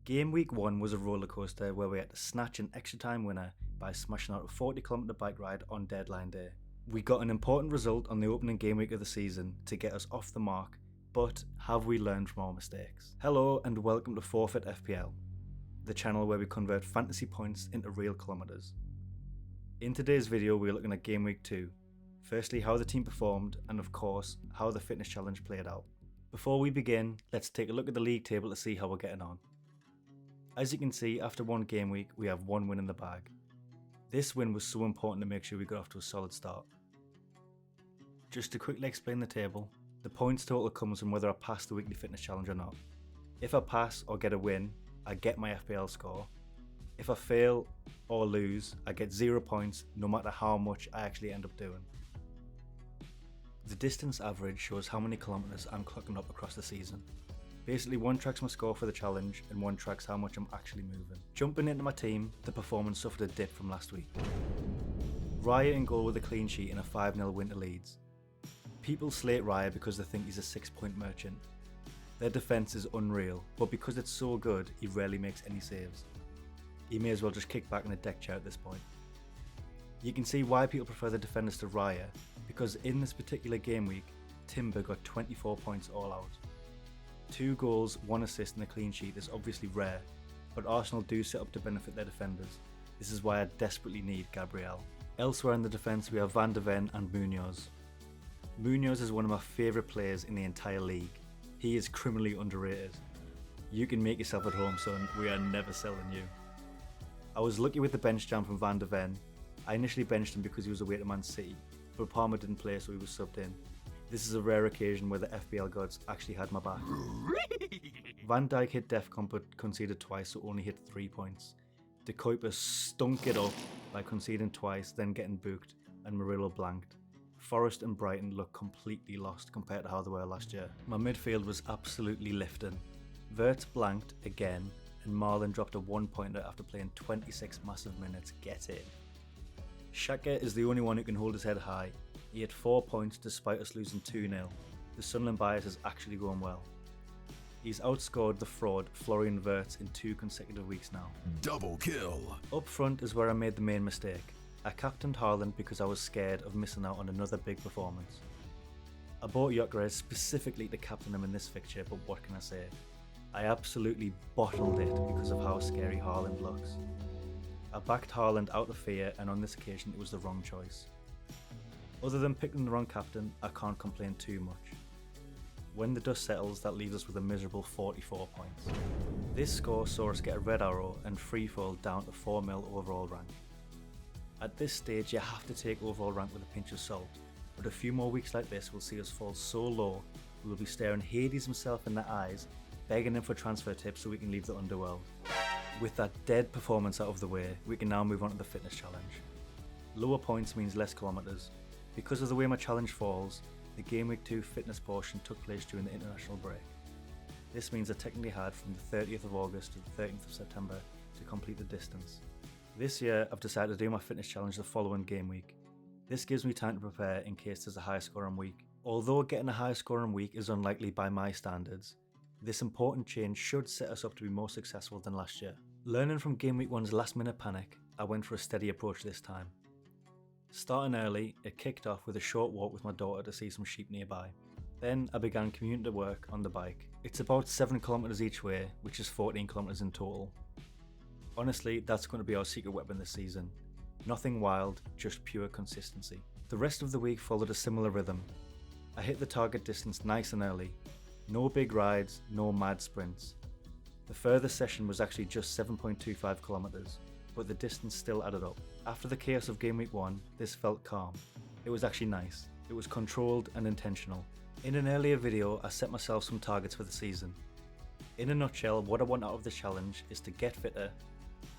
Game week 1 was a rollercoaster where we had to snatch an extra time winner by smashing out a 40km bike ride on deadline day. We got an important result on the opening game week of the season to get us off the mark, but have we learned from our mistakes? Hello and welcome to Forfeit FPL, the channel where we convert fantasy points into real kilometres. In today's video we're looking at game week 2, firstly how the team performed and of course how the fitness challenge played out. Before we begin, let's take a look at the league table to see how we're getting on. As you can see, after one game week, we have one win in the bag. This win was so important to make sure we got off to a solid start. Just to quickly explain the table, the points total comes from whether I pass the weekly fitness challenge or not. If I pass or get a win, I get my FPL score. If I fail or lose, I get 0 points no matter how much I actually end up doing. The distance average shows how many kilometres I'm clocking up across the season. Basically, one tracks my score for the challenge and one tracks how much I'm actually moving. Jumping into my team, the performance suffered a dip from last week. Raya in goal with a clean sheet in a 5-0 win to Leeds. People slate Raya because they think he's a 6-point merchant. Their defence is unreal, but because it's so good, he rarely makes any saves. He may as well just kick back in a deck chair at this point. You can see why people prefer the defenders to Raya, because in this particular game week, Timber got 24 points all out. 2 goals, 1 assist and a clean sheet is obviously rare, but Arsenal do set up to benefit their defenders. This is why I desperately need Gabriel. Elsewhere in the defence we have Van de Ven and Munoz. Munoz is one of my favourite players in the entire league. He is criminally underrated. You can make yourself at home, son, we are never selling you. I was lucky with the bench jam from Van de Ven. I initially benched him because he was away to Man City, but Palmer didn't play so he was subbed in. This is a rare occasion where the FPL gods actually had my back. Van Dijk hit Defcon but conceded twice, so only hit 3 points. De Kuiper stunk it up by conceding twice, then getting booked, and Murillo blanked. Forest and Brighton look completely lost compared to how they were last year. My midfield was absolutely lifting. Wirtz blanked again, and Marlon dropped a 1-pointer after playing 26 massive minutes. Get in. Xhaka is the only one who can hold his head high. He had 4 points despite us losing 2-0. The Sunderland bias is actually going well. He's outscored the fraud Florian Wirtz in 2 consecutive weeks now. Double kill! Up front is where I made the main mistake. I captained Haaland because I was scared of missing out on another big performance. I bought Gyökeres specifically to captain him in this fixture, but what can I say? I absolutely bottled it because of how scary Haaland looks. I backed Haaland out of fear, and on this occasion it was the wrong choice. Other than picking the wrong captain, I can't complain too much. When the dust settles, that leaves us with a miserable 44 points. This score saw us get a red arrow and freefall down to 4 overall rank. At this stage you have to take overall rank with a pinch of salt, but a few more weeks like this will see us fall so low we will be staring Hades himself in the eyes, begging him for transfer tips so we can leave the underworld. With that dead performance out of the way, we can now move on to the fitness challenge. Lower points means less kilometres. Because of the way my challenge falls, the Game Week 2 fitness portion took place during the international break. This means I technically had from the 30th of August to the 13th of September to complete the distance. This year I've decided to do my fitness challenge the following game week. This gives me time to prepare in case there's a high scoring week. Although getting a high scoring week is unlikely by my standards, this important change should set us up to be more successful than last year. Learning from Game Week 1's last minute panic, I went for a steady approach this time. Starting early, it kicked off with a short walk with my daughter to see some sheep nearby. Then I began commuting to work on the bike. It's about 7 kilometres each way, which is 14 kilometres in total. Honestly, that's going to be our secret weapon this season. Nothing wild, just pure consistency. The rest of the week followed a similar rhythm. I hit the target distance nice and early. No big rides, no mad sprints. The furthest session was actually just 7.25 kilometres, but the distance still added up. After the chaos of Game Week 1, this felt calm. It was actually nice. It was controlled and intentional. In an earlier video, I set myself some targets for the season. In a nutshell, what I want out of this challenge is to get fitter,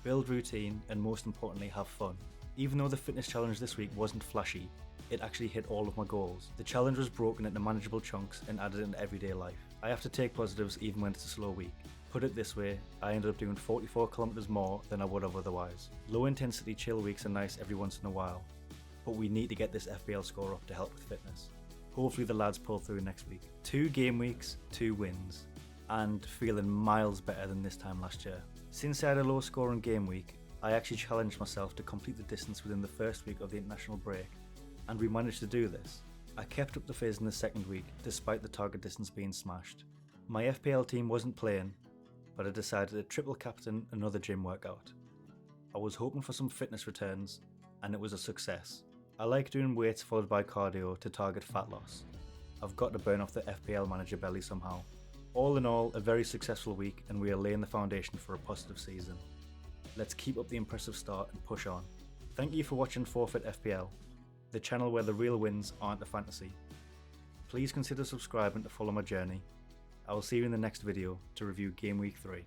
build routine, and most importantly, have fun. Even though the fitness challenge this week wasn't flashy, it actually hit all of my goals. The challenge was broken into manageable chunks and added into everyday life. I have to take positives even when it's a slow week. Put it this way, I ended up doing 44 kilometres more than I would have otherwise. Low intensity chill weeks are nice every once in a while, but we need to get this FPL score up to help with fitness. Hopefully the lads pull through next week. 2 game weeks, 2 wins. and feeling miles better than this time last year. Since I had a low score in game week, I actually challenged myself to complete the distance within the first week of the international break, and we managed to do this. I kept up the fizz in the second week despite the target distance being smashed. My FPL team wasn't playing, but I decided to triple captain another gym workout. I was hoping for some fitness returns, and it was a success. I like doing weights followed by cardio to target fat loss. I've got to burn off the FPL manager belly somehow. All in all, a very successful week, and we are laying the foundation for a positive season. Let's keep up the impressive start and push on. Thank you for watching Forfeit FPL, the channel where the real wins aren't a fantasy. Please consider subscribing to follow my journey. I will see you in the next video to review Game Week 3.